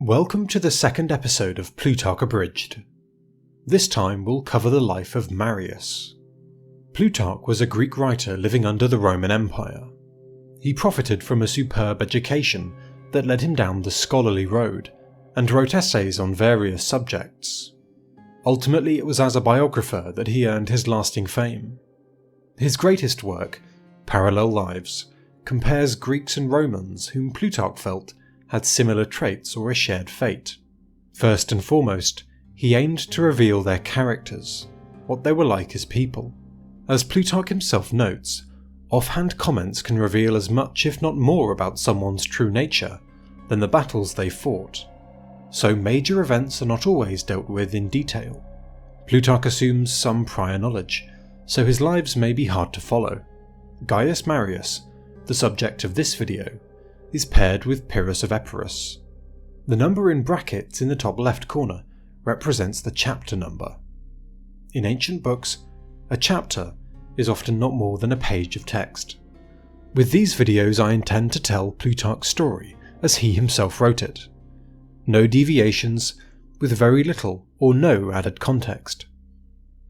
Welcome to the second episode of Plutarch Abridged. This time we'll cover the life of Marius. Plutarch was a Greek writer living under the Roman Empire. He profited from a superb education that led him down the scholarly road, and wrote essays on various subjects. Ultimately, it was as a biographer that he earned his lasting fame. His greatest work, Parallel Lives, compares Greeks and Romans whom Plutarch felt had similar traits or a shared fate. First and foremost, he aimed to reveal their characters, what they were like as people. As Plutarch himself notes, offhand comments can reveal as much if not more about someone's true nature than the battles they fought. So major events are not always dealt with in detail. Plutarch assumes some prior knowledge, so his lives may be hard to follow. Gaius Marius, the subject of this video, is paired with Pyrrhus of Epirus. The number in brackets in the top left corner represents the chapter number. In ancient books, a chapter is often not more than a page of text. With these videos I intend to tell Plutarch's story as he himself wrote it. No deviations, with very little or no added context.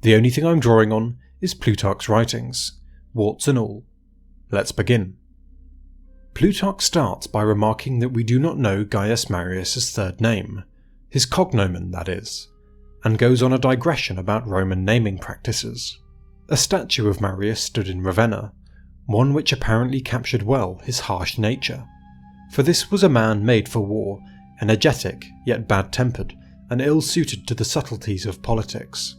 The only thing I'm drawing on is Plutarch's writings, warts and all. Let's begin. Plutarch starts by remarking that we do not know Gaius Marius' third name, his cognomen that is, and goes on a digression about Roman naming practices. A statue of Marius stood in Ravenna, one which apparently captured well his harsh nature, for this was a man made for war, energetic yet bad-tempered and ill-suited to the subtleties of politics.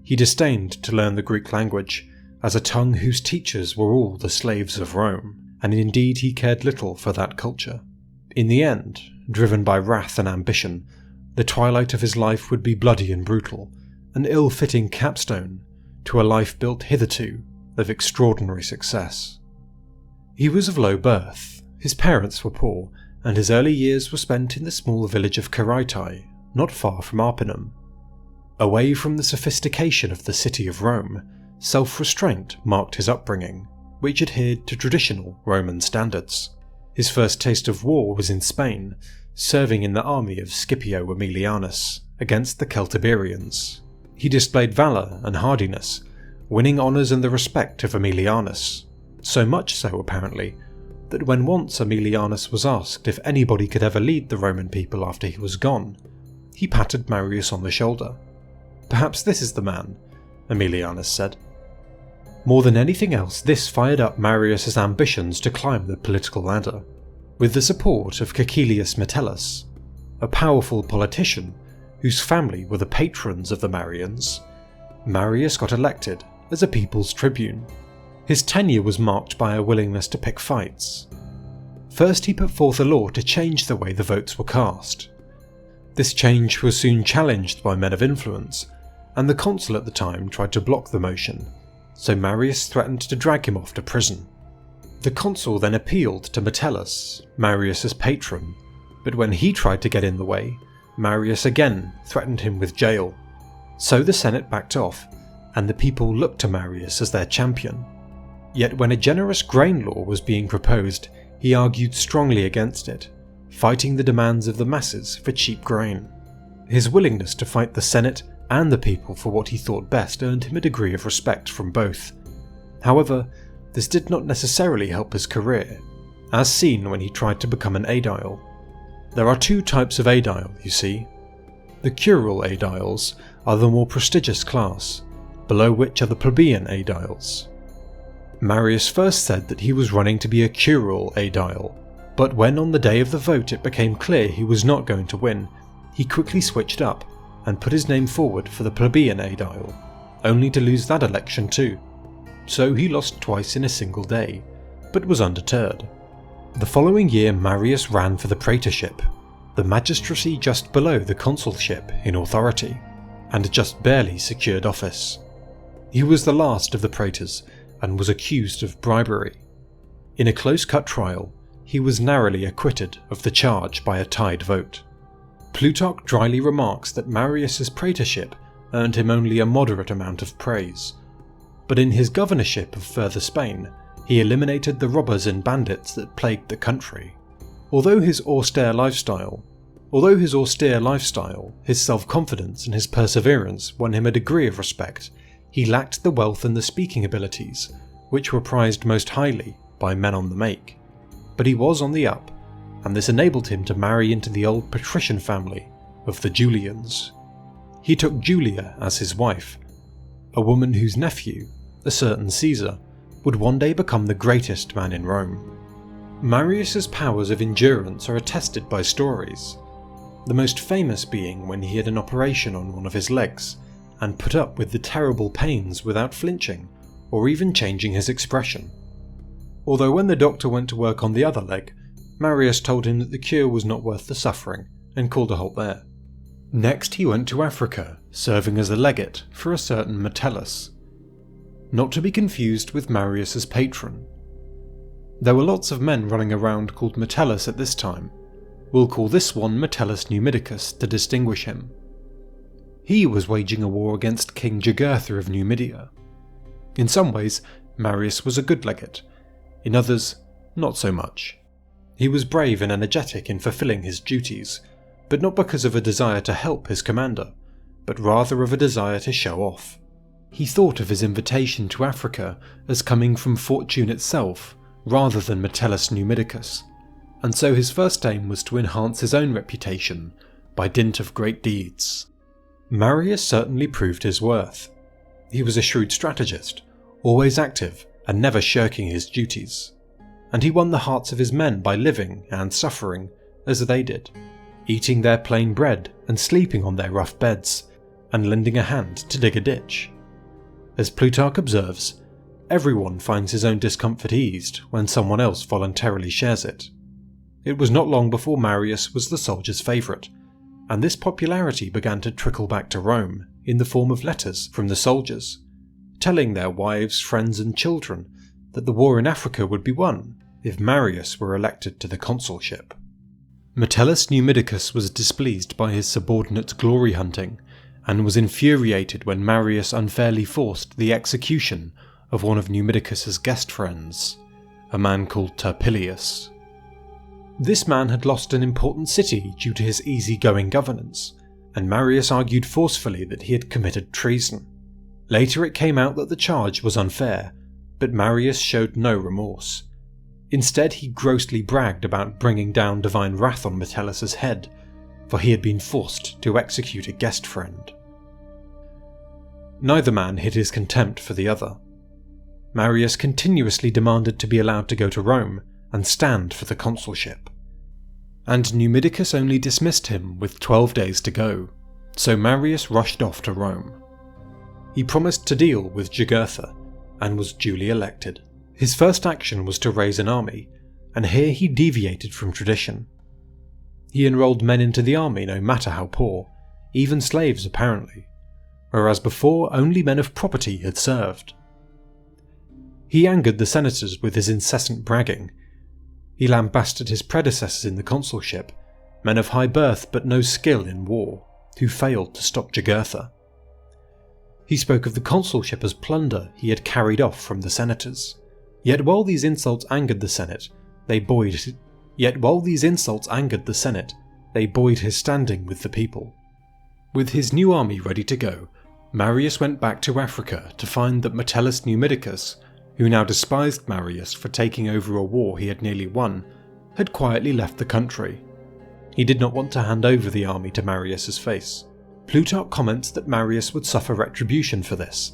He disdained to learn the Greek language, as a tongue whose teachers were all the slaves of Rome, and indeed he cared little for that culture. In the end, driven by wrath and ambition, the twilight of his life would be bloody and brutal, an ill-fitting capstone to a life built hitherto of extraordinary success. He was of low birth, his parents were poor, and his early years were spent in the small village of Caritai, not far from Arpinum. Away from the sophistication of the city of Rome, self-restraint marked his upbringing, which adhered to traditional Roman standards. His first taste of war was in Spain, serving in the army of Scipio Aemilianus against the Celtiberians. He displayed valour and hardiness, winning honours and the respect of Aemilianus, so much so apparently that when once Aemilianus was asked if anybody could ever lead the Roman people after he was gone, he patted Marius on the shoulder. "Perhaps this is the man," Aemilianus said. More than anything else, this fired up Marius' ambitions to climb the political ladder. With the support of Caecilius Metellus, a powerful politician whose family were the patrons of the Marians, Marius got elected as a people's tribune. His tenure was marked by a willingness to pick fights. First, he put forth a law to change the way the votes were cast. This change was soon challenged by men of influence, and the consul at the time tried to block the motion, so Marius threatened to drag him off to prison. The consul then appealed to Metellus, Marius' patron, but when he tried to get in the way, Marius again threatened him with jail. So the Senate backed off, and the people looked to Marius as their champion. Yet when a generous grain law was being proposed, he argued strongly against it, fighting the demands of the masses for cheap grain. His willingness to fight the Senate and the people for what he thought best earned him a degree of respect from both. However, this did not necessarily help his career, as seen when he tried to become an aedile. There are two types of aedile, you see. The curule aediles are the more prestigious class, below which are the plebeian aediles. Marius first said that he was running to be a curule aedile, but when on the day of the vote it became clear he was not going to win, he quickly switched up and put his name forward for the plebeian aedile, only to lose that election too. So he lost twice in a single day, but was undeterred. The following year Marius ran for the praetorship, the magistracy just below the consulship in authority, and just barely secured office. He was the last of the praetors and was accused of bribery. In a close-cut trial, he was narrowly acquitted of the charge by a tied vote. Plutarch dryly remarks that Marius' praetorship earned him only a moderate amount of praise, but in his governorship of further Spain, he eliminated the robbers and bandits that plagued the country. Although his austere lifestyle, his self-confidence and his perseverance won him a degree of respect, he lacked the wealth and the speaking abilities, which were prized most highly by men on the make. But he was on the up, and this enabled him to marry into the old patrician family of the Julians. He took Julia as his wife, a woman whose nephew, a certain Caesar, would one day become the greatest man in Rome. Marius's powers of endurance are attested by stories, the most famous being when he had an operation on one of his legs and put up with the terrible pains without flinching or even changing his expression. Although when the doctor went to work on the other leg, Marius told him that the cure was not worth the suffering and called a halt there. Next he went to Africa, serving as a legate for a certain Metellus, not to be confused with Marius's patron. There were lots of men running around called Metellus at this time. We'll call this one Metellus Numidicus to distinguish him. He was waging a war against King Jugurtha of Numidia. In some ways, Marius was a good legate, in others, not so much. He was brave and energetic in fulfilling his duties, but not because of a desire to help his commander, but rather of a desire to show off. He thought of his invitation to Africa as coming from fortune itself, rather than Metellus Numidicus, and so his first aim was to enhance his own reputation by dint of great deeds. Marius certainly proved his worth. He was a shrewd strategist, always active and never shirking his duties, and he won the hearts of his men by living and suffering as they did, eating their plain bread and sleeping on their rough beds, and lending a hand to dig a ditch. As Plutarch observes, everyone finds his own discomfort eased when someone else voluntarily shares it. It was not long before Marius was the soldiers' favourite, and this popularity began to trickle back to Rome in the form of letters from the soldiers, telling their wives, friends and children that the war in Africa would be won if Marius were elected to the consulship. Metellus Numidicus was displeased by his subordinate's glory hunting, and was infuriated when Marius unfairly forced the execution of one of Numidicus's guest friends, a man called Turpilius. This man had lost an important city due to his easy-going governance, and Marius argued forcefully that he had committed treason. Later it came out that the charge was unfair, but Marius showed no remorse. Instead he grossly bragged about bringing down divine wrath on Metellus's head, for he had been forced to execute a guest friend. Neither man hid his contempt for the other. Marius continuously demanded to be allowed to go to Rome and stand for the consulship, and Numidicus only dismissed him with 12 days to go, so Marius rushed off to Rome. He promised to deal with Jugurtha, and was duly elected. His first action was to raise an army, and here he deviated from tradition. He enrolled men into the army no matter how poor, even slaves apparently, whereas before only men of property had served. He angered the senators with his incessant bragging. He lambasted his predecessors in the consulship, men of high birth but no skill in war, who failed to stop Jugurtha. He spoke of the consulship as plunder he had carried off from the senators. Yet while these insults angered the Senate, they buoyed his standing with the people. With his new army ready to go, Marius went back to Africa to find that Metellus Numidicus, who now despised Marius for taking over a war he had nearly won, had quietly left the country. He did not want to hand over the army to Marius's face. Plutarch comments that Marius would suffer retribution for this,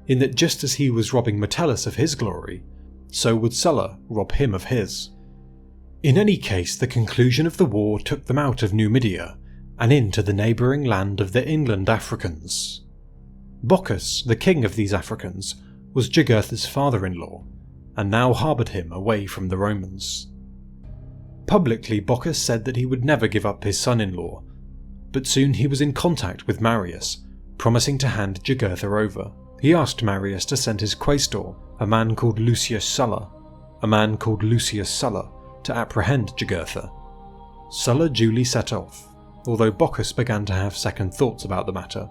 in that just as he was robbing Metellus of his glory, so would Sulla rob him of his. In any case, the conclusion of the war took them out of Numidia and into the neighbouring land of the inland Africans. Bocchus, the king of these Africans, was Jugurtha's father-in-law, and now harboured him away from the Romans. Publicly, Bocchus said that he would never give up his son-in-law, but soon he was in contact with Marius, promising to hand Jugurtha over. He asked Marius to send his quaestor, a man called Lucius Sulla, to apprehend Jugurtha. Sulla duly set off, although Bocchus began to have second thoughts about the matter.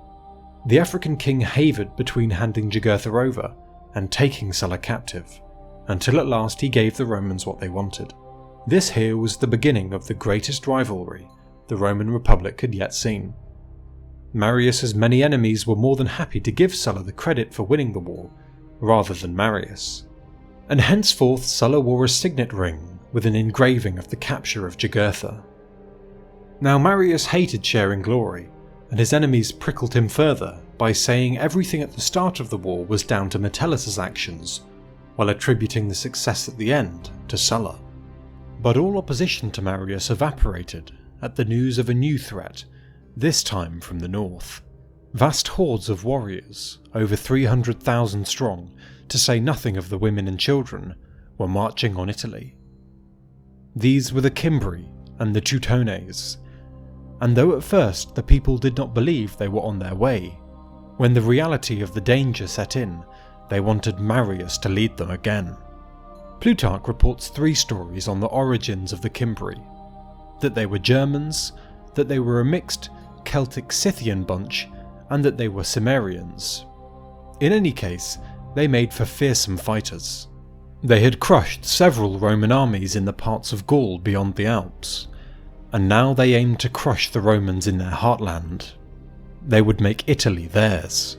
The African king wavered between handing Jugurtha over and taking Sulla captive, until at last he gave the Romans what they wanted. This here was the beginning of the greatest rivalry the Roman Republic had yet seen. Marius's many enemies were more than happy to give Sulla the credit for winning the war, rather than Marius, and henceforth Sulla wore a signet ring with an engraving of the capture of Jugurtha. Now Marius hated sharing glory, and his enemies prickled him further by saying everything at the start of the war was down to Metellus's actions, while attributing the success at the end to Sulla. But all opposition to Marius evaporated at the news of a new threat, this time from the north. Vast hordes of warriors, over 300,000 strong, to say nothing of the women and children, were marching on Italy. These were the Cimbri and the Teutones, and though at first the people did not believe they were on their way, when the reality of the danger set in, they wanted Marius to lead them again. Plutarch reports 3 stories on the origins of the Cimbri: that they were Germans, that they were a mixed Celtic-Scythian bunch, and that they were Cimmerians. In any case, they made for fearsome fighters. They had crushed several Roman armies in the parts of Gaul beyond the Alps, and now they aimed to crush the Romans in their heartland. They would make Italy theirs.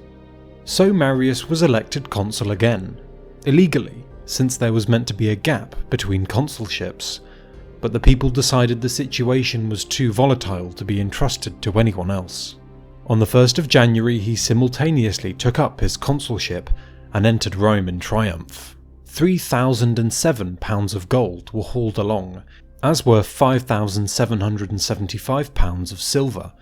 So Marius was elected consul again, illegally, since there was meant to be a gap between consulships, but the people decided the situation was too volatile to be entrusted to anyone else. On the 1st of January he simultaneously took up his consulship and entered Rome in triumph. 3,007 pounds of gold were hauled along, as were 5,775 pounds of silver,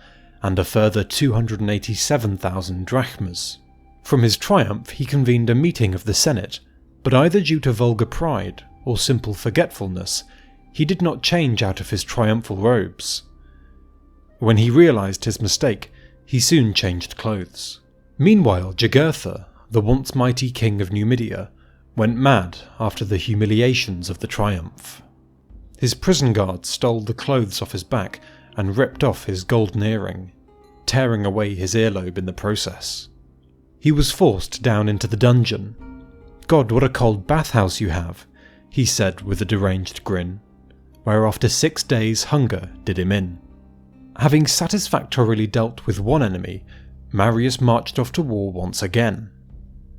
and a further 287,000 drachmas. From his triumph he convened a meeting of the Senate, but either due to vulgar pride or simple forgetfulness, he did not change out of his triumphal robes. When he realised his mistake, he soon changed clothes. Meanwhile, Jugurtha, the once mighty king of Numidia, went mad after the humiliations of the triumph. His prison guards stole the clothes off his back and ripped off his golden earring, tearing away his earlobe in the process. He was forced down into the dungeon. "God, what a cold bathhouse you have," he said with a deranged grin, where after 6 days hunger did him in. Having satisfactorily dealt with one enemy, Marius marched off to war once again.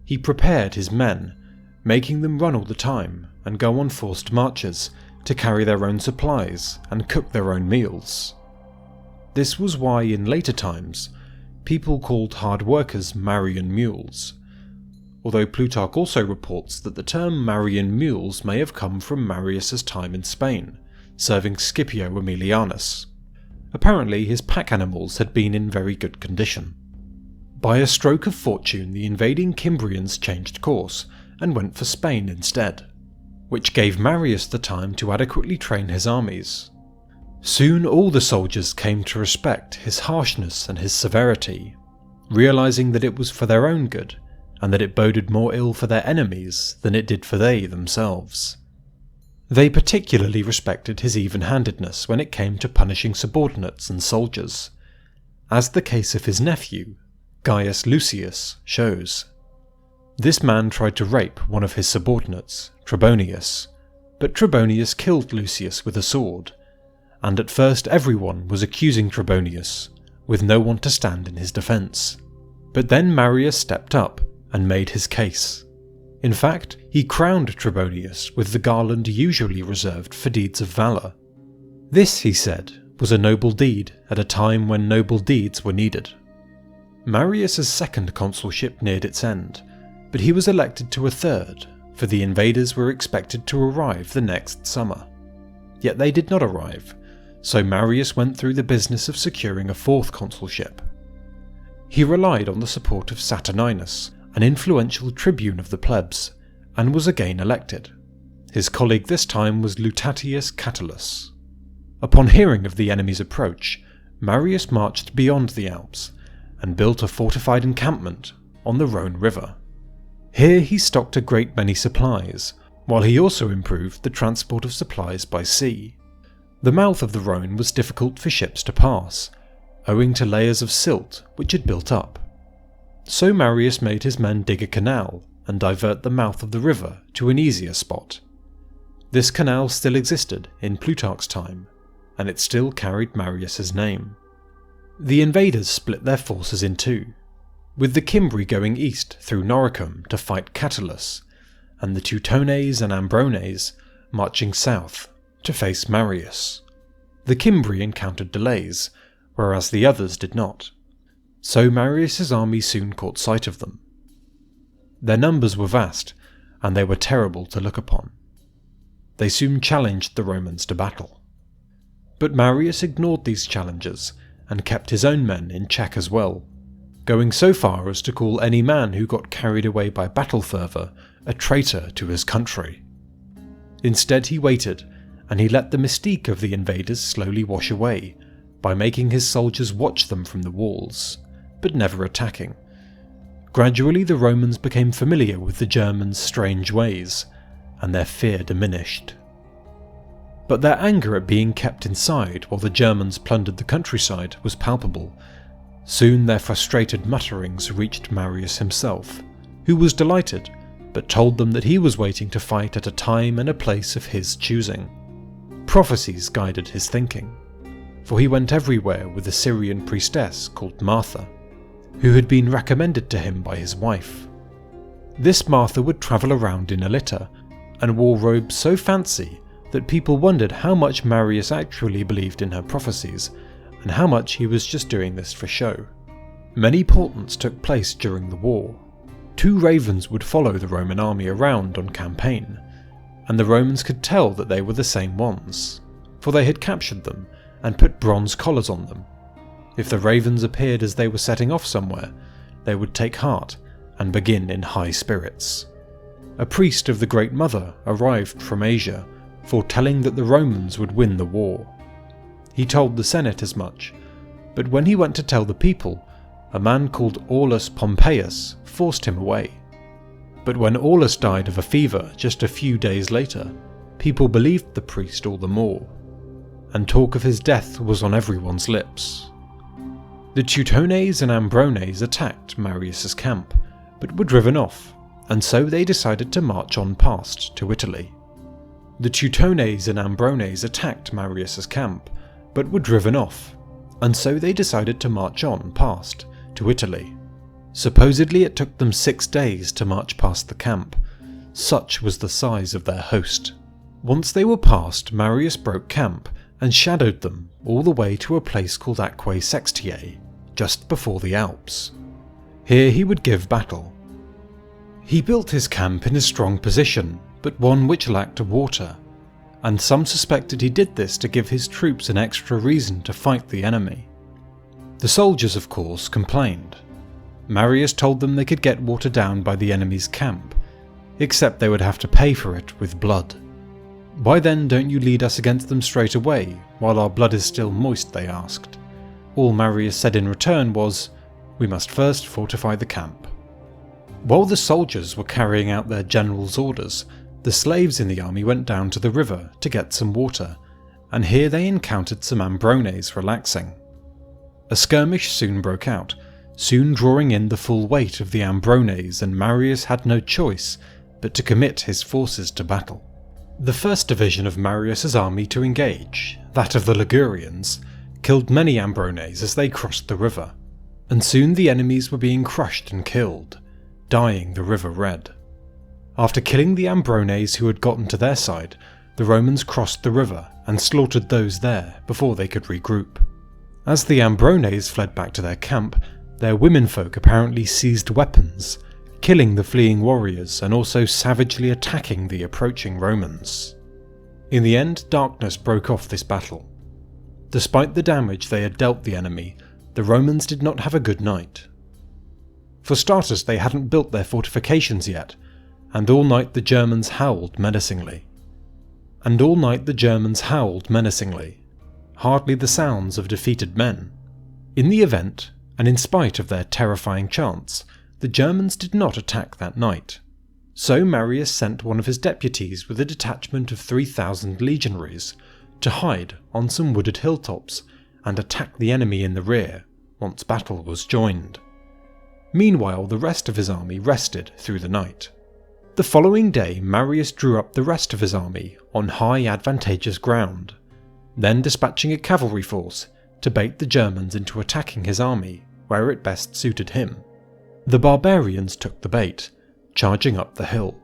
He prepared his men, making them run all the time and go on forced marches to carry their own supplies and cook their own meals. This was why in later times people called hard workers Marian mules, although Plutarch also reports that the term Marian mules may have come from Marius's time in Spain, serving Scipio Aemilianus. Apparently his pack animals had been in very good condition. By a stroke of fortune the invading Cimbrians changed course and went for Spain instead, which gave Marius the time to adequately train his armies. Soon all the soldiers came to respect his harshness and his severity, realizing that it was for their own good, and that it boded more ill for their enemies than it did for they themselves. They particularly respected his even-handedness when it came to punishing subordinates and soldiers, as the case of his nephew, Gaius Lucius, shows. This man tried to rape one of his subordinates, Trebonius, but Trebonius killed Lucius with a sword, and at first everyone was accusing Trebonius, with no one to stand in his defence. But then Marius stepped up and made his case. In fact, he crowned Trebonius with the garland usually reserved for deeds of valour. This, he said, was a noble deed at a time when noble deeds were needed. Marius's second consulship neared its end, but he was elected to a third, for the invaders were expected to arrive the next summer. Yet they did not arrive, so Marius went through the business of securing a fourth consulship. He relied on the support of Saturninus, an influential tribune of the plebs, and was again elected. His colleague this time was Lutatius Catulus. Upon hearing of the enemy's approach, Marius marched beyond the Alps and built a fortified encampment on the Rhone River. Here he stocked a great many supplies, while he also improved the transport of supplies by sea. The mouth of the Rhone was difficult for ships to pass, owing to layers of silt which had built up. So Marius made his men dig a canal and divert the mouth of the river to an easier spot. This canal still existed in Plutarch's time, and it still carried Marius's name. The invaders split their forces in two, with the Cimbri going east through Noricum to fight Catullus, and the Teutones and Ambrones marching south to face Marius. The Cimbri encountered delays, whereas the others did not, so Marius's army soon caught sight of them. Their numbers were vast, and they were terrible to look upon. They soon challenged the Romans to battle. But Marius ignored these challenges and kept his own men in check as well, going so far as to call any man who got carried away by battle fervour a traitor to his country. Instead he waited, and he let the mystique of the invaders slowly wash away, by making his soldiers watch them from the walls, but never attacking. Gradually the Romans became familiar with the Germans' strange ways, and their fear diminished. But their anger at being kept inside while the Germans plundered the countryside was palpable. Soon their frustrated mutterings reached Marius himself, who was delighted, but told them that he was waiting to fight at a time and a place of his choosing. Prophecies guided his thinking, for he went everywhere with a Syrian priestess called Martha, who had been recommended to him by his wife. This Martha would travel around in a litter, and wore robes so fancy that people wondered how much Marius actually believed in her prophecies, and how much he was just doing this for show. Many portents took place during the war. 2 ravens would follow the Roman army around on campaign, and the Romans could tell that they were the same ones, for they had captured them and put bronze collars on them. If the ravens appeared as they were setting off somewhere, they would take heart and begin in high spirits. A priest of the Great Mother arrived from Asia, foretelling that the Romans would win the war. He told the Senate as much, but when he went to tell the people, a man called Aulus Pompeius forced him away. But when Aulus died of a fever just a few days later, people believed the priest all the more, and talk of his death was on everyone's lips. The Teutones and Ambrones attacked Marius's camp, but were driven off, and so they decided to march on past to Italy. The Teutones and Ambrones attacked Marius's camp, but were driven off, and so they decided to march on past to Italy. Supposedly it took them 6 days to march past the camp. Such was the size of their host. Once they were past, Marius broke camp and shadowed them all the way to a place called Aquae Sextiae, just before the Alps. Here he would give battle. He built his camp in a strong position, but one which lacked water, and some suspected he did this to give his troops an extra reason to fight the enemy. The soldiers, of course, complained. Marius told them they could get water down by the enemy's camp, except they would have to pay for it with blood. "Why then don't you lead us against them straight away, while our blood is still moist?" they asked. All Marius said in return was, "We must first fortify the camp." While the soldiers were carrying out their general's orders, the slaves in the army went down to the river to get some water, and here they encountered some Ambrones relaxing. A skirmish soon broke out, soon drawing in the full weight of the Ambrones, and Marius had no choice but to commit his forces to battle. The first division of Marius's army to engage, that of the Ligurians, killed many Ambrones as they crossed the river, and soon the enemies were being crushed and killed, dyeing the river red. After killing the Ambrones who had gotten to their side, the Romans crossed the river and slaughtered those there before they could regroup. As the Ambrones fled back to their camp, their womenfolk apparently seized weapons, killing the fleeing warriors and also savagely attacking the approaching Romans. In the end, darkness broke off this battle. Despite the damage they had dealt the enemy, the Romans did not have a good night. For starters, they hadn't built their fortifications yet, and all night the Germans howled menacingly. Hardly the sounds of defeated men. In the event, and in spite of their terrifying chants, the Germans did not attack that night. So Marius sent one of his deputies with a detachment of 3,000 legionaries to hide on some wooded hilltops and attack the enemy in the rear once battle was joined. Meanwhile, the rest of his army rested through the night. The following day, Marius drew up the rest of his army on high advantageous ground, then dispatching a cavalry force to bait the Germans into attacking his army where it best suited him. The barbarians took the bait, charging up the hill.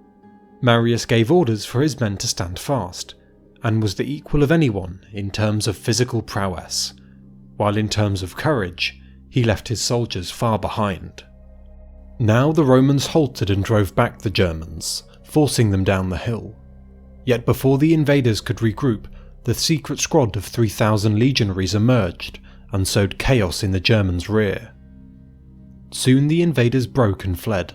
Marius gave orders for his men to stand fast, and was the equal of anyone in terms of physical prowess, while in terms of courage he left his soldiers far behind. Now the Romans halted and drove back the Germans, forcing them down the hill. Yet before the invaders could regroup, the secret squad of 3,000 legionaries emerged and sowed chaos in the Germans' rear. Soon the invaders broke and fled,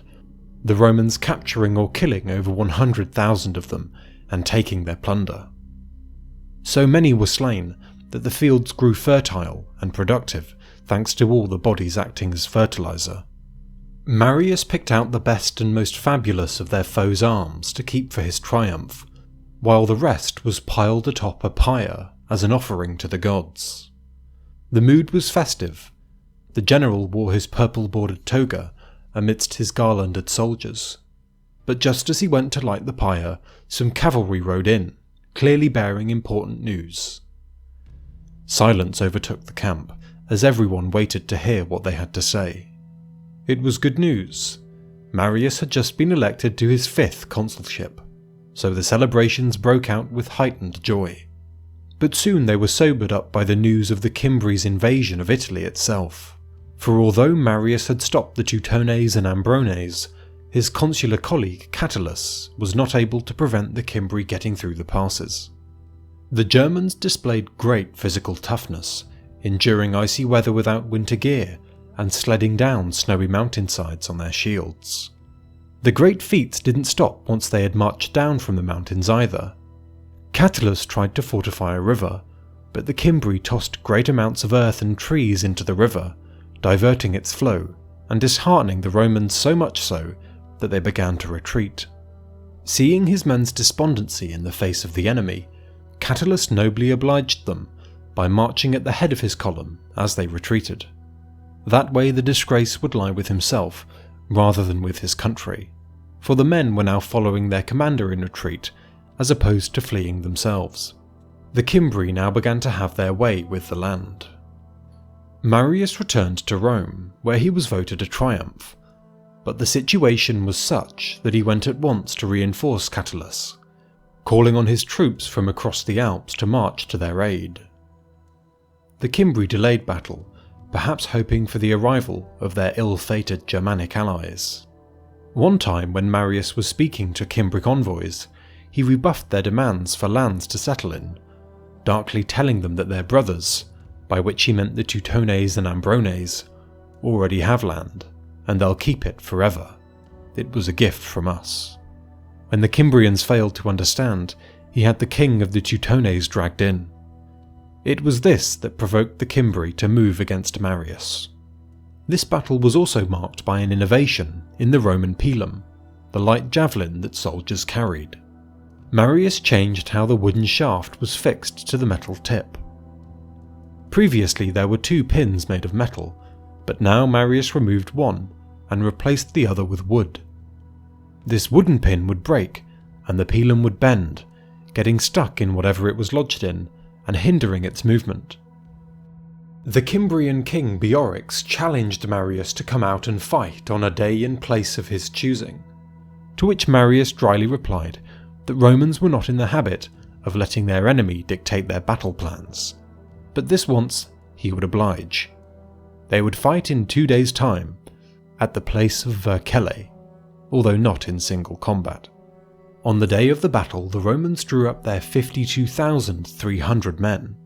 the Romans capturing or killing over 100,000 of them and taking their plunder. So many were slain that the fields grew fertile and productive thanks to all the bodies acting as fertilizer. Marius picked out the best and most fabulous of their foes' arms to keep for his triumph, while the rest was piled atop a pyre as an offering to the gods. The mood was festive. The general wore his purple-bordered toga amidst his garlanded soldiers. But just as he went to light the pyre, some cavalry rode in, clearly bearing important news. Silence overtook the camp, as everyone waited to hear what they had to say. It was good news. Marius had just been elected to his 5th consulship, so the celebrations broke out with heightened joy. But soon they were sobered up by the news of the Cimbri's invasion of Italy itself. For although Marius had stopped the Teutones and Ambrones, his consular colleague Catulus was not able to prevent the Cimbri getting through the passes. The Germans displayed great physical toughness, enduring icy weather without winter gear, and sledding down snowy mountainsides on their shields. The great feats didn't stop once they had marched down from the mountains either. Catulus tried to fortify a river, but the Cimbri tossed great amounts of earth and trees into the river, diverting its flow and disheartening the Romans so much so that they began to retreat. Seeing his men's despondency in the face of the enemy, Catulus nobly obliged them by marching at the head of his column as they retreated. That way the disgrace would lie with himself rather than with his country, for the men were now following their commander in retreat as opposed to fleeing themselves. The Cimbri now began to have their way with the land. Marius returned to Rome, where he was voted a triumph, but the situation was such that he went at once to reinforce Catulus, calling on his troops from across the Alps to march to their aid. The Cimbri delayed battle, perhaps hoping for the arrival of their ill-fated Germanic allies. One time when Marius was speaking to Cimbric envoys, he rebuffed their demands for lands to settle in, darkly telling them that their brothers, by which he meant the Teutones and Ambrones, already have land, and they'll keep it forever. It was a gift from us. When the Cimbrians failed to understand, he had the king of the Teutones dragged in. It was this that provoked the Cimbri to move against Marius. This battle was also marked by an innovation in the Roman pilum, the light javelin that soldiers carried. Marius changed how the wooden shaft was fixed to the metal tip. Previously there were 2 pins made of metal, but now Marius removed one and replaced the other with wood. This wooden pin would break, and the pilum would bend, getting stuck in whatever it was lodged in, and hindering its movement. The Cimbrian king Beorix challenged Marius to come out and fight on a day and place of his choosing, to which Marius dryly replied that Romans were not in the habit of letting their enemy dictate their battle plans, but this once he would oblige. They would fight in 2 days' time, at the place of Vercellae, although not in single combat. On the day of the battle, the Romans drew up their 52,300 men.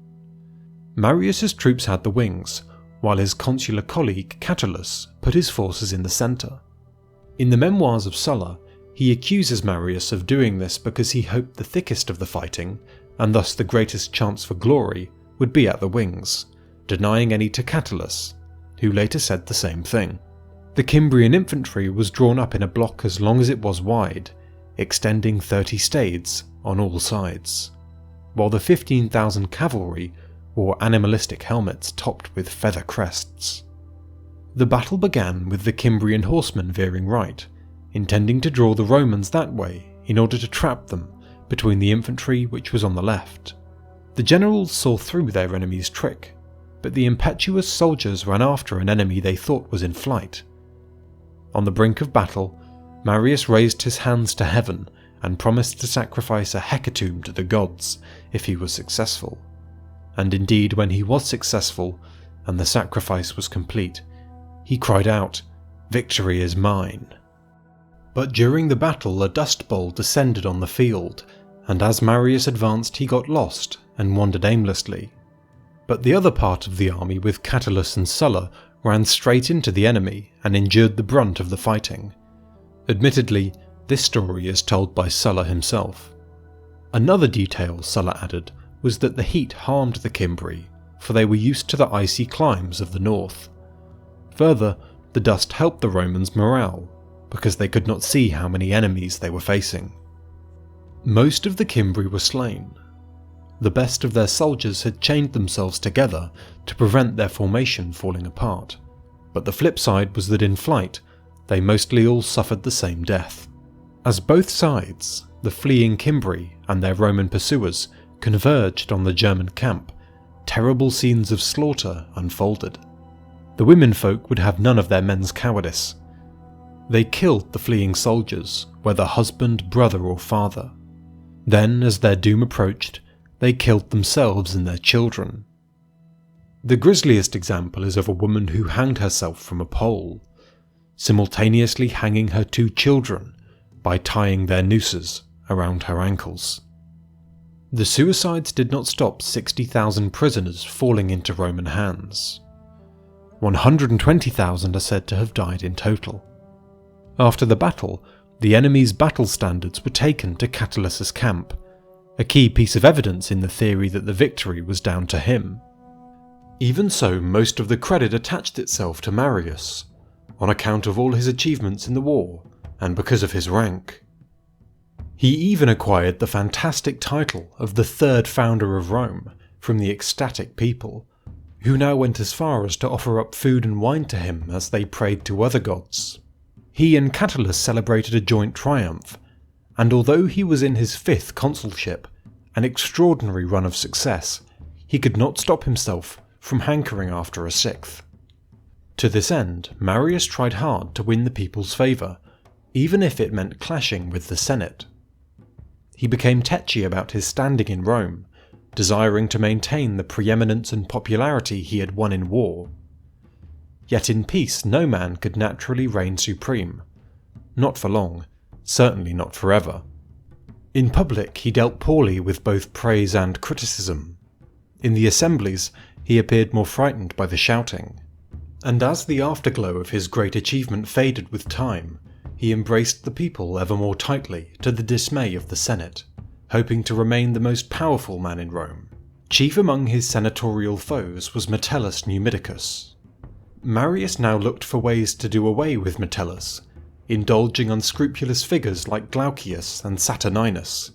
Marius's troops had the wings, while his consular colleague Catulus put his forces in the centre. In the memoirs of Sulla, he accuses Marius of doing this because he hoped the thickest of the fighting, and thus the greatest chance for glory, would be at the wings, denying any to Catulus, who later said the same thing. The Cimbrian infantry was drawn up in a block as long as it was wide, extending 30 stades on all sides, while the 15,000 cavalry wore animalistic helmets topped with feather crests. The battle began with the Cimbrian horsemen veering right, intending to draw the Romans that way in order to trap them between the infantry which was on the left. The generals saw through their enemy's trick, but the impetuous soldiers ran after an enemy they thought was in flight. On the brink of battle, Marius raised his hands to heaven and promised to sacrifice a hecatomb to the gods if he was successful. And indeed, when he was successful and the sacrifice was complete, he cried out, "Victory is mine." But during the battle a dust bowl descended on the field, and as Marius advanced he got lost and wandered aimlessly. But the other part of the army with Catullus and Sulla ran straight into the enemy and endured the brunt of the fighting. Admittedly, this story is told by Sulla himself. Another detail Sulla added was that the heat harmed the Cimbri, for they were used to the icy climes of the north. Further, the dust helped the Romans' morale, because they could not see how many enemies they were facing. Most of the Cimbri were slain. The best of their soldiers had chained themselves together to prevent their formation falling apart, but the flip side was that in flight, they mostly all suffered the same death. As both sides, the fleeing Cimbri and their Roman pursuers, converged on the German camp, terrible scenes of slaughter unfolded. The womenfolk would have none of their men's cowardice. They killed the fleeing soldiers, whether husband, brother or father. Then, as their doom approached, they killed themselves and their children. The grisliest example is of a woman who hanged herself from a pole, simultaneously hanging her 2 children by tying their nooses around her ankles. The suicides did not stop 60,000 prisoners falling into Roman hands. 120,000 are said to have died in total. After the battle, the enemy's battle standards were taken to Catullus's camp, a key piece of evidence in the theory that the victory was down to him. Even so, most of the credit attached itself to Marius, on account of all his achievements in the war, and because of his rank. He even acquired the fantastic title of the 3rd founder of Rome from the ecstatic people, who now went as far as to offer up food and wine to him as they prayed to other gods. He and Catullus celebrated a joint triumph, and although he was in his 5th consulship, an extraordinary run of success, he could not stop himself from hankering after a 6th. To this end, Marius tried hard to win the people's favour, even if it meant clashing with the Senate. He became tetchy about his standing in Rome, desiring to maintain the preeminence and popularity he had won in war. Yet in peace no man could naturally reign supreme. Not for long, certainly not forever. In public he dealt poorly with both praise and criticism. In the assemblies he appeared more frightened by the shouting. And as the afterglow of his great achievement faded with time, he embraced the people ever more tightly to the dismay of the Senate, hoping to remain the most powerful man in Rome. Chief among his senatorial foes was Metellus Numidicus. Marius now looked for ways to do away with Metellus, indulging unscrupulous figures like Glaucius and Saturninus,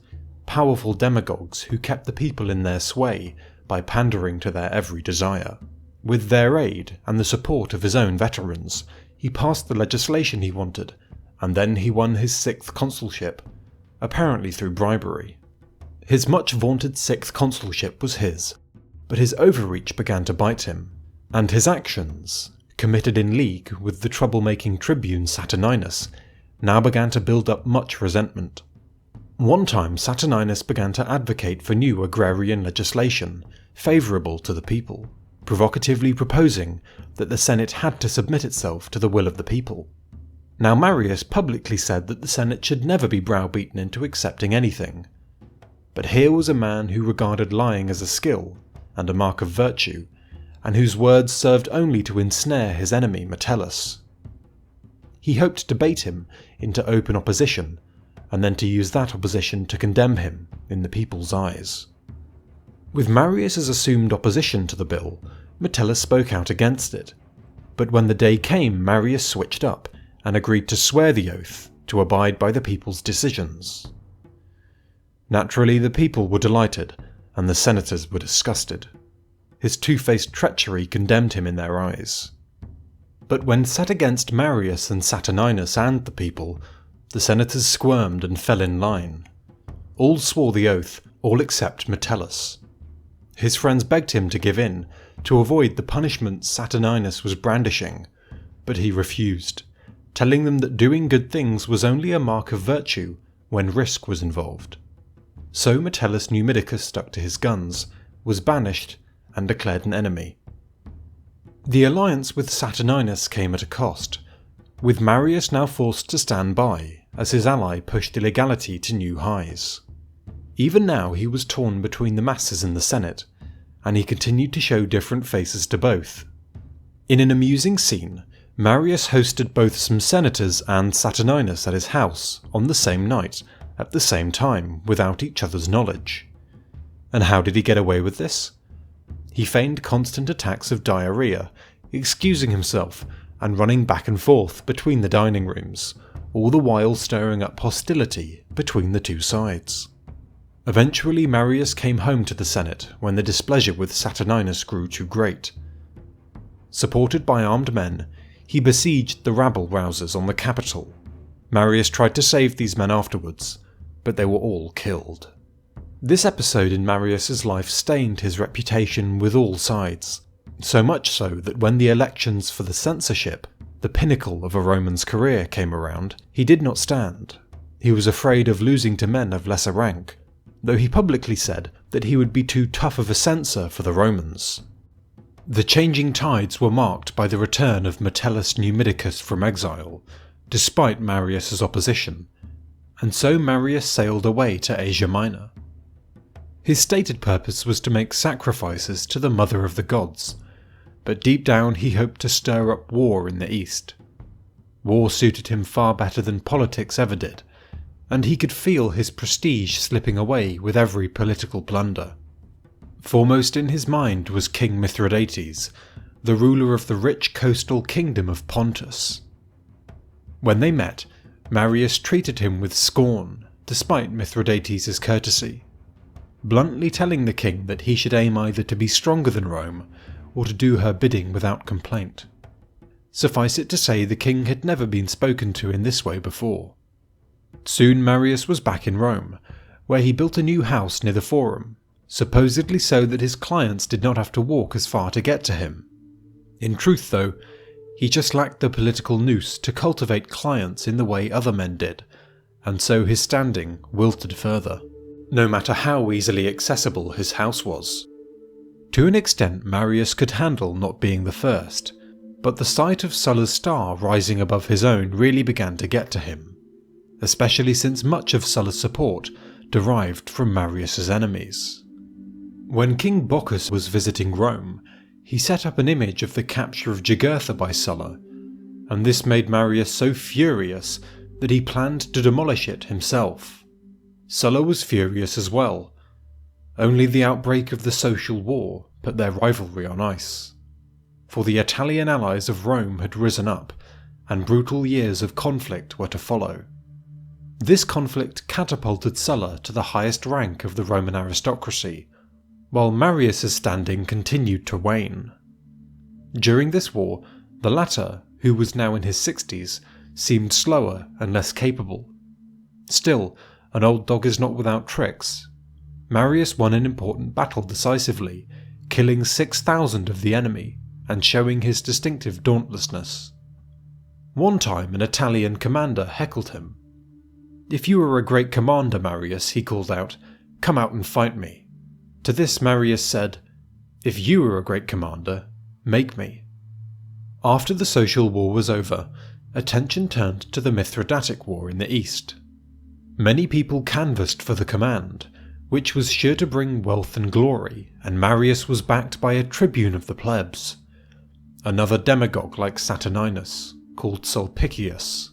powerful demagogues who kept the people in their sway by pandering to their every desire. With their aid and the support of his own veterans, he passed the legislation he wanted, and then he won his 6th consulship, apparently through bribery. His much vaunted 6th consulship was his, but his overreach began to bite him, and his actions, committed in league with the troublemaking tribune Saturninus, now began to build up much resentment. One time Saturninus began to advocate for new agrarian legislation, favourable to the people, provocatively proposing that the Senate had to submit itself to the will of the people. Now Marius publicly said that the Senate should never be browbeaten into accepting anything. But here was a man who regarded lying as a skill and a mark of virtue, and whose words served only to ensnare his enemy Metellus. He hoped to bait him into open opposition, and then to use that opposition to condemn him in the people's eyes. With Marius's assumed opposition to the bill, Metellus spoke out against it, but when the day came Marius switched up and agreed to swear the oath to abide by the people's decisions. Naturally the people were delighted, and the senators were disgusted. His two-faced treachery condemned him in their eyes. But when set against Marius and Saturninus and the people, the senators squirmed and fell in line. All swore the oath, all except Metellus. His friends begged him to give in, to avoid the punishment Saturninus was brandishing, but he refused, telling them that doing good things was only a mark of virtue when risk was involved. So Metellus Numidicus stuck to his guns, was banished, and declared an enemy. The alliance with Saturninus came at a cost, with Marius now forced to stand by as his ally pushed illegality to new highs. Even now he was torn between the masses in the Senate, and he continued to show different faces to both. In an amusing scene, Marius hosted both some senators and Saturninus at his house on the same night, at the same time, without each other's knowledge. And how did he get away with this? He feigned constant attacks of diarrhea, excusing himself and running back and forth between the dining rooms, all the while stirring up hostility between the two sides. Eventually Marius came home to the Senate when the displeasure with Saturninus grew too great. Supported by armed men, he besieged the rabble-rousers on the Capitol. Marius tried to save these men afterwards, but they were all killed. This episode in Marius's life stained his reputation with all sides, so much so that when the elections for the censorship, the pinnacle of a Roman's career, came around, he did not stand. He was afraid of losing to men of lesser rank, though he publicly said that he would be too tough of a censor for the Romans. The changing tides were marked by the return of Metellus Numidicus from exile, despite Marius's opposition, and so Marius sailed away to Asia Minor. His stated purpose was to make sacrifices to the Mother of the Gods, but deep down he hoped to stir up war in the East. War suited him far better than politics ever did, and he could feel his prestige slipping away with every political blunder. Foremost in his mind was King Mithridates, the ruler of the rich coastal kingdom of Pontus. When they met, Marius treated him with scorn, despite Mithridates' courtesy, bluntly telling the king that he should aim either to be stronger than Rome, or to do her bidding without complaint. Suffice it to say the king had never been spoken to in this way before. Soon Marius was back in Rome, where he built a new house near the Forum, supposedly so that his clients did not have to walk as far to get to him. In truth, though, he just lacked the political nous to cultivate clients in the way other men did, and so his standing wilted further, no matter how easily accessible his house was. To an extent Marius could handle not being the first, but the sight of Sulla's star rising above his own really began to get to him, especially since much of Sulla's support derived from Marius's enemies. When King Bocchus was visiting Rome, he set up an image of the capture of Jugurtha by Sulla, and this made Marius so furious that he planned to demolish it himself. Sulla was furious as well. Only the outbreak of the social war put their rivalry on ice. For the Italian allies of Rome had risen up, and brutal years of conflict were to follow. This conflict catapulted Sulla to the highest rank of the Roman aristocracy, while Marius's standing continued to wane. During this war, the latter, who was now in his 60s, seemed slower and less capable. Still, an old dog is not without tricks. Marius won an important battle decisively, killing 6,000 of the enemy, and showing his distinctive dauntlessness. One time an Italian commander heckled him. "If you are a great commander, Marius," he called out, "come out and fight me." To this Marius said, "If you are a great commander, make me." After the social war was over, attention turned to the Mithridatic War in the East. Many people canvassed for the command, which was sure to bring wealth and glory, and Marius was backed by a tribune of the plebs, another demagogue like Saturninus, called Sulpicius.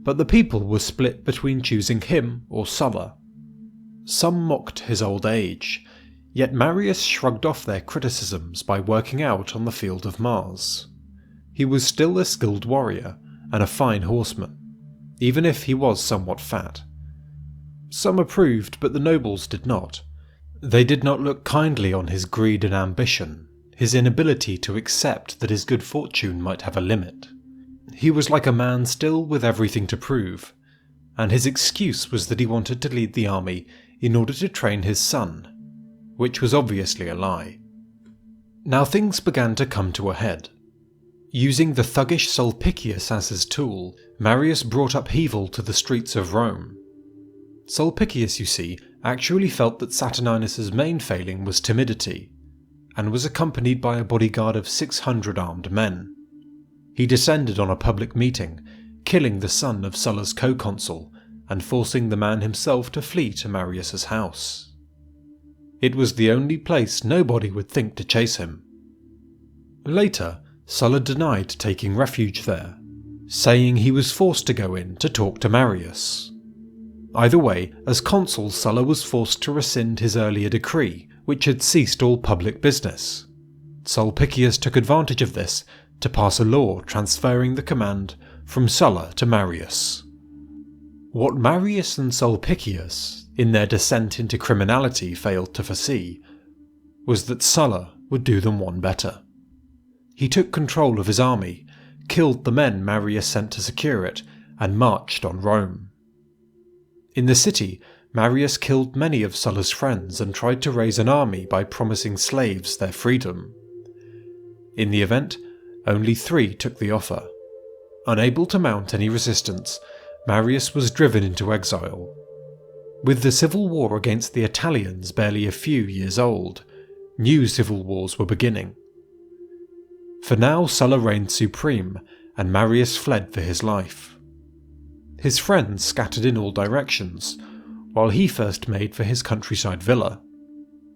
But the people were split between choosing him or Sulla. Some mocked his old age, yet Marius shrugged off their criticisms by working out on the field of Mars. He was still a skilled warrior and a fine horseman, even if he was somewhat fat. Some approved, but the nobles did not. They did not look kindly on his greed and ambition, his inability to accept that his good fortune might have a limit. He was like a man still with everything to prove, and his excuse was that he wanted to lead the army in order to train his son, which was obviously a lie. Now things began to come to a head. Using the thuggish Sulpicius as his tool, Marius brought upheaval to the streets of Rome. Sulpicius, you see, actually felt that Saturninus's main failing was timidity, and was accompanied by a bodyguard of 600 armed men. He descended on a public meeting, killing the son of Sulla's co-consul, and forcing the man himself to flee to Marius's house. It was the only place nobody would think to chase him. Later, Sulla denied taking refuge there, saying he was forced to go in to talk to Marius. Either way, as consul, Sulla was forced to rescind his earlier decree, which had ceased all public business. Sulpicius took advantage of this to pass a law transferring the command from Sulla to Marius. What Marius and Sulpicius, in their descent into criminality, failed to foresee was that Sulla would do them one better. He took control of his army, killed the men Marius sent to secure it, and marched on Rome. In the city, Marius killed many of Sulla's friends and tried to raise an army by promising slaves their freedom. In the event, only 3 took the offer. Unable to mount any resistance, Marius was driven into exile. With the civil war against the Italians barely a few years old, new civil wars were beginning. For now Sulla reigned supreme, and Marius fled for his life. His friends scattered in all directions, while he first made for his countryside villa.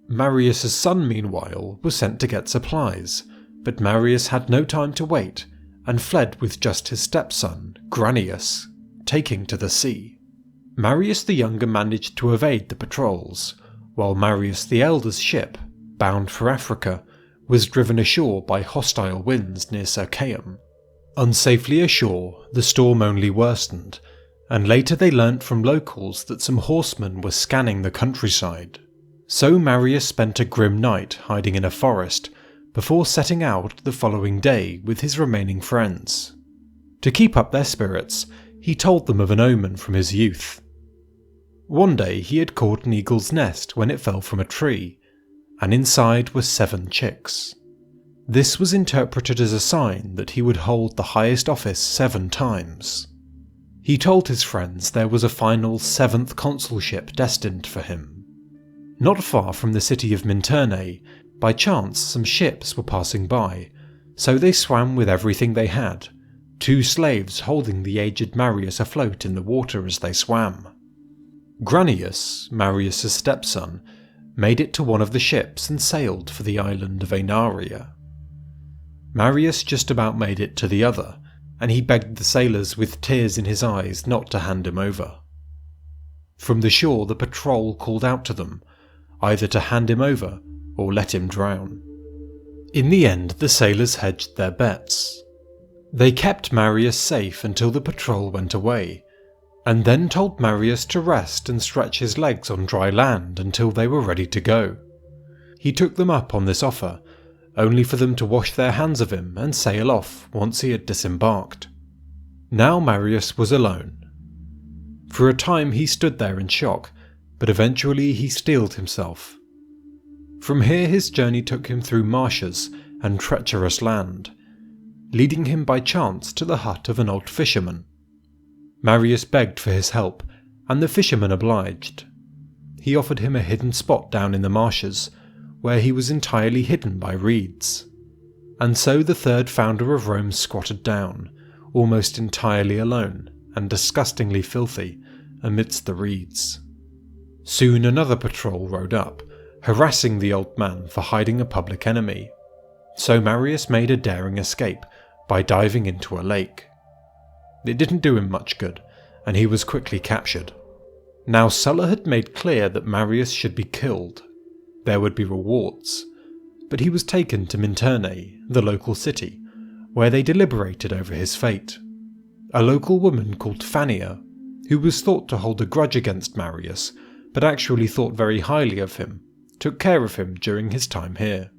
Marius's son, meanwhile, was sent to get supplies, but Marius had no time to wait, and fled with just his stepson, Granius, taking to the sea. Marius the Younger managed to evade the patrols, while Marius the Elder's ship, bound for Africa, was driven ashore by hostile winds near Circaeum. Unsafely ashore, the storm only worsened, and later they learnt from locals that some horsemen were scanning the countryside. So Marius spent a grim night hiding in a forest, before setting out the following day with his remaining friends. To keep up their spirits, he told them of an omen from his youth. One day he had caught an eagle's nest when it fell from a tree, and inside were 7 chicks. This was interpreted as a sign that he would hold the highest office 7 times. He told his friends there was a final 7th consulship destined for him. Not far from the city of Minturnae, by chance some ships were passing by, so they swam with everything they had, 2 slaves holding the aged Marius afloat in the water as they swam. Granius, Marius's stepson, made it to one of the ships and sailed for the island of Aenaria. Marius just about made it to the other, and he begged the sailors with tears in his eyes not to hand him over. From the shore the patrol called out to them, either to hand him over or let him drown. In the end the sailors hedged their bets. They kept Marius safe until the patrol went away, and then told Marius to rest and stretch his legs on dry land until they were ready to go. He took them up on this offer, only for them to wash their hands of him and sail off once he had disembarked. Now Marius was alone. For a time he stood there in shock, but eventually he steeled himself. From here his journey took him through marshes and treacherous land, leading him by chance to the hut of an old fisherman. Marius begged for his help, and the fisherman obliged. He offered him a hidden spot down in the marshes, where he was entirely hidden by reeds. And so the 3rd founder of Rome squatted down, almost entirely alone and disgustingly filthy, amidst the reeds. Soon another patrol rode up, harassing the old man for hiding a public enemy. So Marius made a daring escape by diving into a lake. It didn't do him much good, and he was quickly captured. Now Sulla had made clear that Marius should be killed. There would be rewards, but he was taken to Minturnae, the local city, where they deliberated over his fate. A local woman called Fannia, who was thought to hold a grudge against Marius, but actually thought very highly of him, took care of him during his time here.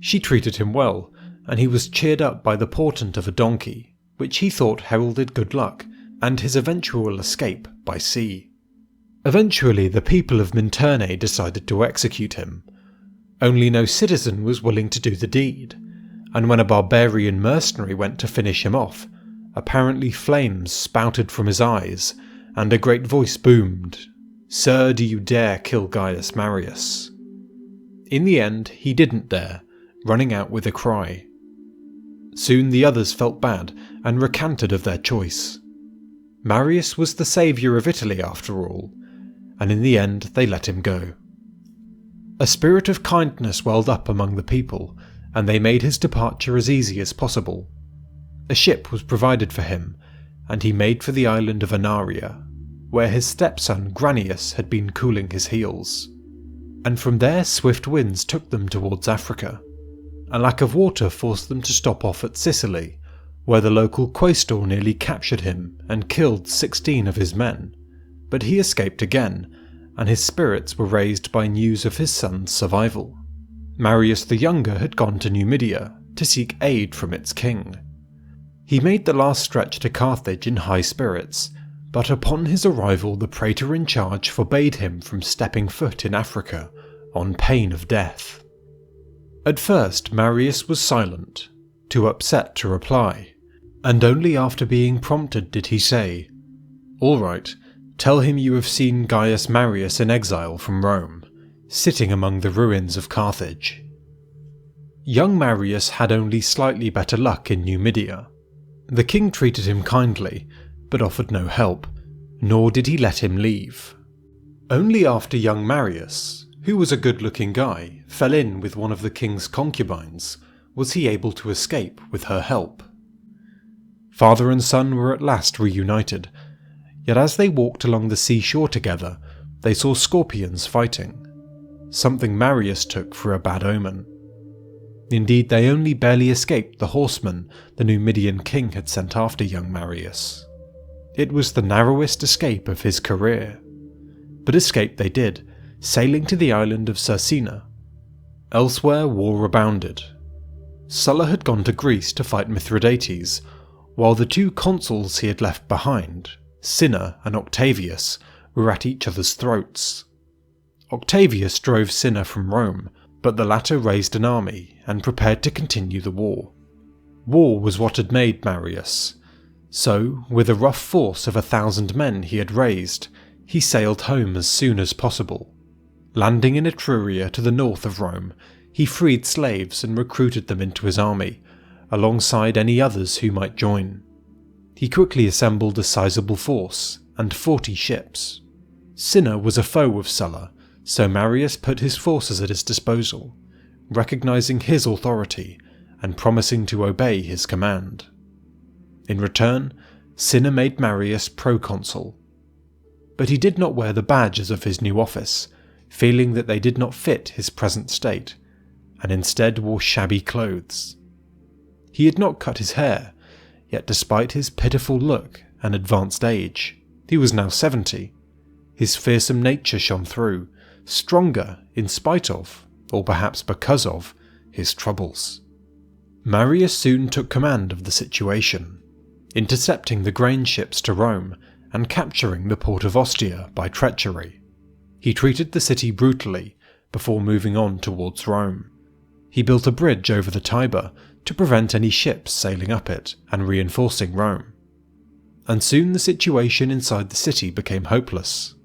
She treated him well, and he was cheered up by the portent of a donkey, which he thought heralded good luck and his eventual escape by sea. Eventually, the people of Minturnae decided to execute him. Only no citizen was willing to do the deed, and when a barbarian mercenary went to finish him off, apparently flames spouted from his eyes, and a great voice boomed, "Sir, do you dare kill Gaius Marius?" In the end, he didn't dare, running out with a cry. Soon the others felt bad and recanted of their choice. Marius was the saviour of Italy after all, and in the end they let him go. A spirit of kindness welled up among the people, and they made his departure as easy as possible. A ship was provided for him, and he made for the island of Anaria, where his stepson Granius had been cooling his heels. And from there swift winds took them towards Africa. A lack of water forced them to stop off at Sicily, where the local quaestor nearly captured him and killed 16 of his men, but he escaped again, and his spirits were raised by news of his son's survival. Marius the Younger had gone to Numidia to seek aid from its king. He made the last stretch to Carthage in high spirits, but upon his arrival the praetor in charge forbade him from stepping foot in Africa on pain of death. At first Marius was silent, too upset to reply, and only after being prompted did he say, "All right, tell him you have seen Gaius Marius in exile from Rome, sitting among the ruins of Carthage." Young Marius had only slightly better luck in Numidia. The king treated him kindly, but offered no help, nor did he let him leave. Only after young Marius, who was a good-looking guy, fell in with one of the king's concubines, was he able to escape with her help. Father and son were at last reunited, yet as they walked along the seashore together, they saw scorpions fighting, something Marius took for a bad omen. Indeed, they only barely escaped the horsemen the Numidian king had sent after young Marius. It was the narrowest escape of his career. But escape they did, sailing to the island of Cercina. Elsewhere war abounded. Sulla had gone to Greece to fight Mithridates, while the two consuls he had left behind, Cinna and Octavius, were at each other's throats. Octavius drove Cinna from Rome, but the latter raised an army and prepared to continue the war. War was what had made Marius, so, with a rough force of 1,000 men he had raised, he sailed home as soon as possible. Landing in Etruria to the north of Rome, he freed slaves and recruited them into his army, alongside any others who might join. He quickly assembled a sizable force and 40 ships. Cinna was a foe of Sulla, so Marius put his forces at his disposal, recognizing his authority and promising to obey his command. In return, Cinna made Marius proconsul. But he did not wear the badges of his new office, feeling that they did not fit his present state, and instead wore shabby clothes. He had not cut his hair, yet despite his pitiful look and advanced age, he was now 70. His fearsome nature shone through, stronger in spite of, or perhaps because of, his troubles. Marius soon took command of the situation, intercepting the grain ships to Rome and capturing the port of Ostia by treachery. He treated the city brutally before moving on towards Rome. He built a bridge over the Tiber to prevent any ships sailing up it and reinforcing Rome. And soon the situation inside the city became hopeless.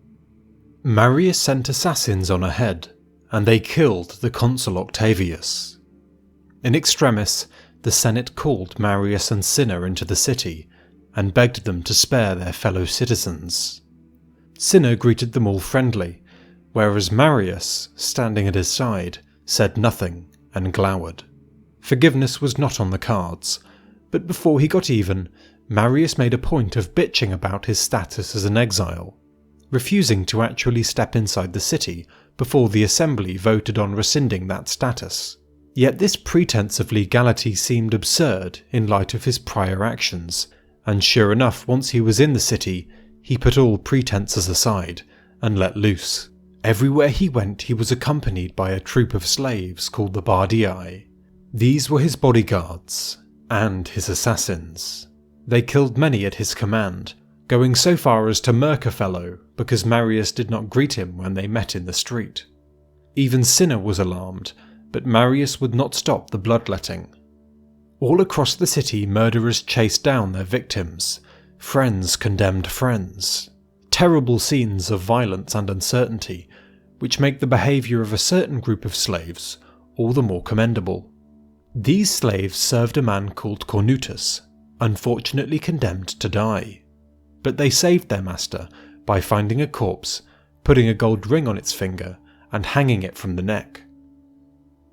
Marius sent assassins on ahead, and they killed the consul Octavius. In extremis, the Senate called Marius and Cinna into the city and begged them to spare their fellow citizens. Cinna greeted them all friendly, whereas Marius, standing at his side, said nothing and glowered. Forgiveness was not on the cards, but before he got even, Marius made a point of bitching about his status as an exile, refusing to actually step inside the city before the assembly voted on rescinding that status. Yet this pretense of legality seemed absurd in light of his prior actions, and sure enough, once he was in the city, he put all pretenses aside and let loose. Everywhere he went he was accompanied by a troop of slaves called the Bardii. These were his bodyguards, and his assassins. They killed many at his command, going so far as to murk a fellow because Marius did not greet him when they met in the street. Even Cinna was alarmed, but Marius would not stop the bloodletting. All across the city, murderers chased down their victims. Friends condemned friends. Terrible scenes of violence and uncertainty, which make the behaviour of a certain group of slaves all the more commendable. These slaves served a man called Cornutus, unfortunately condemned to die. But they saved their master by finding a corpse, putting a gold ring on its finger, and hanging it from the neck.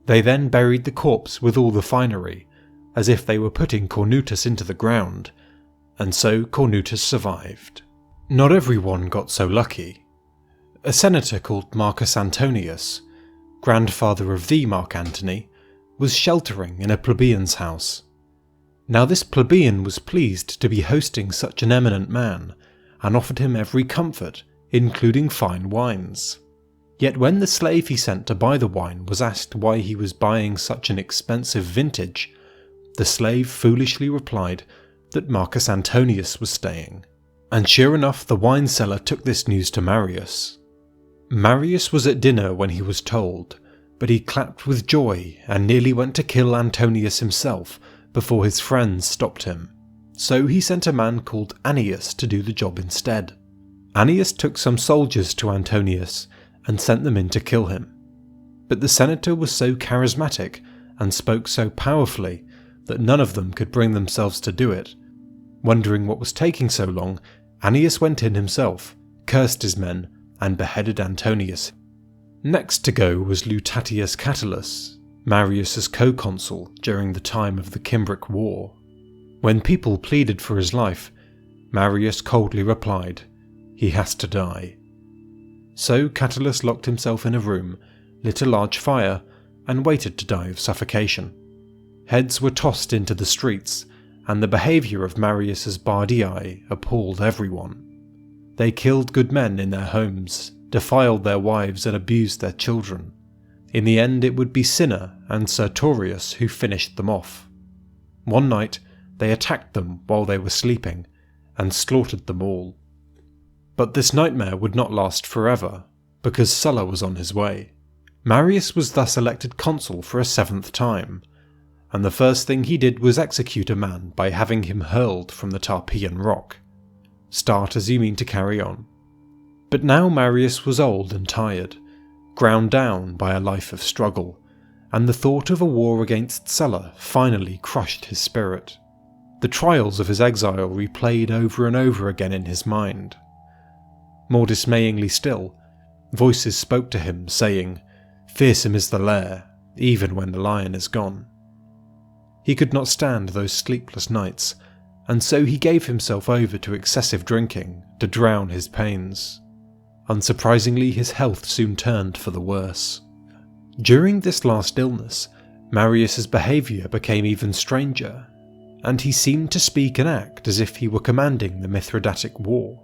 They then buried the corpse with all the finery, as if they were putting Cornutus into the ground, and so Cornutus survived. Not everyone got so lucky. A senator called Marcus Antonius, grandfather of the Mark Antony, was sheltering in a plebeian's house. Now this plebeian was pleased to be hosting such an eminent man, and offered him every comfort, including fine wines. Yet when the slave he sent to buy the wine was asked why he was buying such an expensive vintage, the slave foolishly replied that Marcus Antonius was staying. And sure enough, the wine seller took this news to Marius. Marius was at dinner when he was told, but he clapped with joy and nearly went to kill Antonius himself before his friends stopped him. So he sent a man called Annius to do the job instead. Annius took some soldiers to Antonius and sent them in to kill him. But the senator was so charismatic and spoke so powerfully that none of them could bring themselves to do it. Wondering what was taking so long, Annius went in himself, cursed his men, and beheaded Antonius. Next to go was Lutatius Catulus, Marius's co-consul during the time of the Cimbric War. When people pleaded for his life, Marius coldly replied, "He has to die." So Catulus locked himself in a room, lit a large fire, and waited to die of suffocation. Heads were tossed into the streets, and the behaviour of Marius's Bardii appalled everyone. They killed good men in their homes, defiled their wives and abused their children. In the end it would be Cinna and Sertorius who finished them off. One night they attacked them while they were sleeping, and slaughtered them all. But this nightmare would not last forever, because Sulla was on his way. Marius was thus elected consul for a 7th time, and the first thing he did was execute a man by having him hurled from the Tarpeian rock. Start as you mean to carry on. But now Marius was old and tired, ground down by a life of struggle, and the thought of a war against Sulla finally crushed his spirit. The trials of his exile replayed over and over again in his mind. More dismayingly still, voices spoke to him, saying, "Fearsome is the lair, even when the lion is gone." He could not stand those sleepless nights, and so he gave himself over to excessive drinking to drown his pains. Unsurprisingly, his health soon turned for the worse. During this last illness, Marius's behaviour became even stranger, and he seemed to speak and act as if he were commanding the Mithridatic war.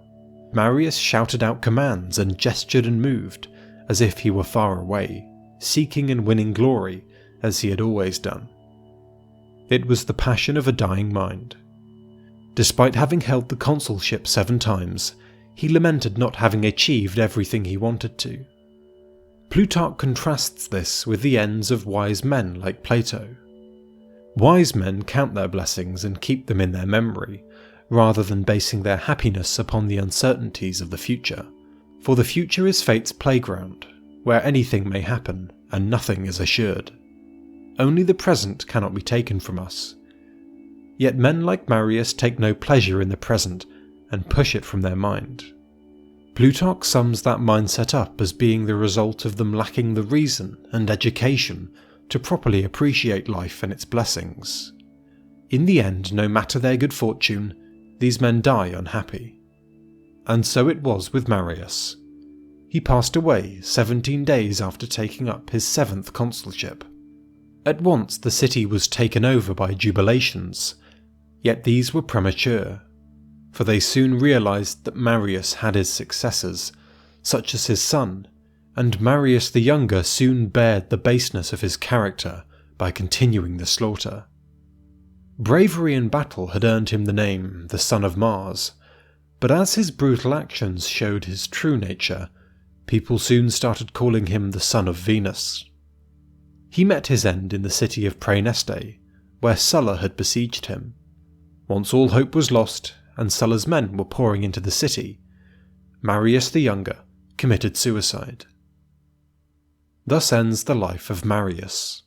Marius shouted out commands and gestured and moved as if he were far away, seeking and winning glory as he had always done. It was the passion of a dying mind. Despite having held the consulship 7 times, he lamented not having achieved everything he wanted to. Plutarch contrasts this with the ends of wise men like Plato. Wise men count their blessings and keep them in their memory, rather than basing their happiness upon the uncertainties of the future. For the future is fate's playground, where anything may happen and nothing is assured. Only the present cannot be taken from us. Yet men like Marius take no pleasure in the present and push it from their mind. Plutarch sums that mindset up as being the result of them lacking the reason and education to properly appreciate life and its blessings. In the end, no matter their good fortune, these men die unhappy. And so it was with Marius. He passed away 17 days after taking up his 7th consulship. At once the city was taken over by jubilations, yet these were premature, for they soon realized that Marius had his successors, such as his son, and Marius the younger soon bared the baseness of his character by continuing the slaughter. Bravery in battle had earned him the name the Son of Mars, But as his brutal actions showed his true nature, people soon started calling him the son of Venus. He met his end in the city of Praeneste, where Sulla had besieged him. Once all hope was lost and Sulla's men were pouring into the city, Marius the Younger committed suicide. Thus ends the life of Marius.